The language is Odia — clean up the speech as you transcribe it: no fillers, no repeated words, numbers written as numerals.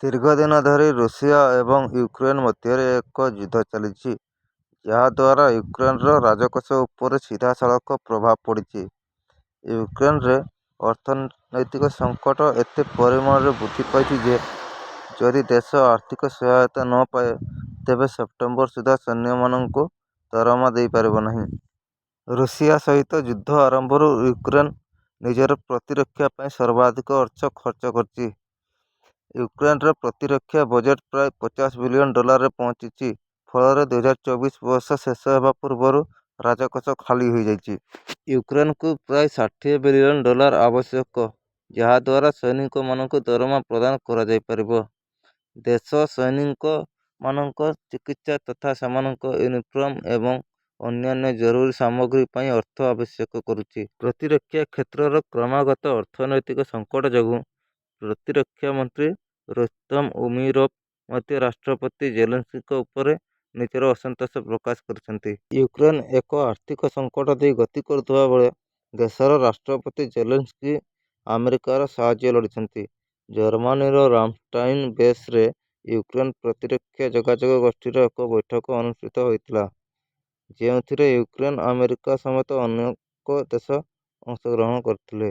ଦୀର୍ଘ ଦିନ ଧରି ରୁଷିଆ ଏବଂ ୟୁକ୍ରେନ ମଧ୍ୟରେ ଏକ ଯୁଦ୍ଧ ଚାଲିଛି, ଯାହାଦ୍ୱାରା ୟୁକ୍ରେନର ରାଜକୋଷ ଉପରେ ସିଧାସଳଖ ପ୍ରଭାବ ପଡ଼ିଛି। ୟୁକ୍ରେନରେ ଅର୍ଥନୈତିକ ସଙ୍କଟ ଏତେ ପରିମାଣରେ ବୃଦ୍ଧି ପାଇଛି ଯେ, ଯଦି ଦେଶ ଆର୍ଥିକ ସହାୟତା ନ ପାଏ, ତେବେ ସେପ୍ଟେମ୍ବର ସୁଦ୍ଧା ସୈନ୍ୟମାନଙ୍କୁ ଦରମା ଦେଇପାରିବ ନାହିଁ। ରୁଷିଆ ସହିତ ଯୁଦ୍ଧ ଆରମ୍ଭରୁ ୟୁକ୍ରେନ ନିଜର ପ୍ରତିରକ୍ଷା ପାଇଁ ସର୍ବାଧିକ ଅର୍ଥ ଖର୍ଚ୍ଚ କରିଛି। ୟୁକ୍ରେନର ପ୍ରତିରକ୍ଷା ବଜେଟ୍ ପ୍ରାୟ $50 ବିଲିୟନରେ ପହଞ୍ଚିଛି। ଫଳରେ 2024 ବର୍ଷ ଶେଷ ହେବା ପୂର୍ବରୁ ରାଜକୋଷ ଖାଲି ହୋଇଯାଇଛି। ୟୁକ୍ରେନକୁ ପ୍ରାୟ $60 ବିଲିୟନ ଆବଶ୍ୟକ, ଯାହାଦ୍ୱାରା ସୈନିକମାନଙ୍କୁ ଦରମା ପ୍ରଦାନ କରାଯାଇପାରିବ। ଦେଶ ସୈନିକମାନଙ୍କ ଚିକିତ୍ସା ତଥା ସେମାନଙ୍କ ୟୁନିଫର୍ମ ଏବଂ ଅନ୍ୟାନ୍ୟ ଜରୁରୀ ସାମଗ୍ରୀ ପାଇଁ ଅର୍ଥ ଆବଶ୍ୟକ କରୁଛି। ପ୍ରତିରକ୍ଷା କ୍ଷେତ୍ରର କ୍ରମାଗତ ଅର୍ଥନୈତିକ ସଙ୍କଟ ଯୋଗୁଁ ପ୍ରତିରକ୍ଷା ମନ୍ତ୍ରୀ ରୋସ୍ତମ ଉମେରୋଭ ମଧ୍ୟ ରାଷ୍ଟ୍ରପତି ଜେଲେନ୍ସ୍କିଙ୍କ ଉପରେ ନିଜର ଅସନ୍ତୋଷ ପ୍ରକାଶ କରିଛନ୍ତି। ୟୁକ୍ରେନ ଏକ ଆର୍ଥିକ ସଙ୍କଟ ଦେଇ ଗତି କରୁଥିବା ବେଳେ ଦେଶର ରାଷ୍ଟ୍ରପତି ଜେଲେନ୍ସ୍କି ଆମେରିକାର ସାହାଯ୍ୟ ଲୋଡ଼ିଛନ୍ତି। ଜର୍ମାନୀର ରାମଷ୍ଟାଇନ ବେସ୍‌ରେ ୟୁକ୍ରେନ ପ୍ରତିରକ୍ଷା ଯୋଗାଯୋଗ ଗୋଷ୍ଠୀର ଏକ ବୈଠକ ଅନୁଷ୍ଠିତ ହୋଇଥିଲା, ଯେଉଁଥିରେ ୟୁକ୍ରେନ, ଆମେରିକା ସମେତ ଅନେକ ଦେଶ ଅଂଶଗ୍ରହଣ କରିଥିଲେ।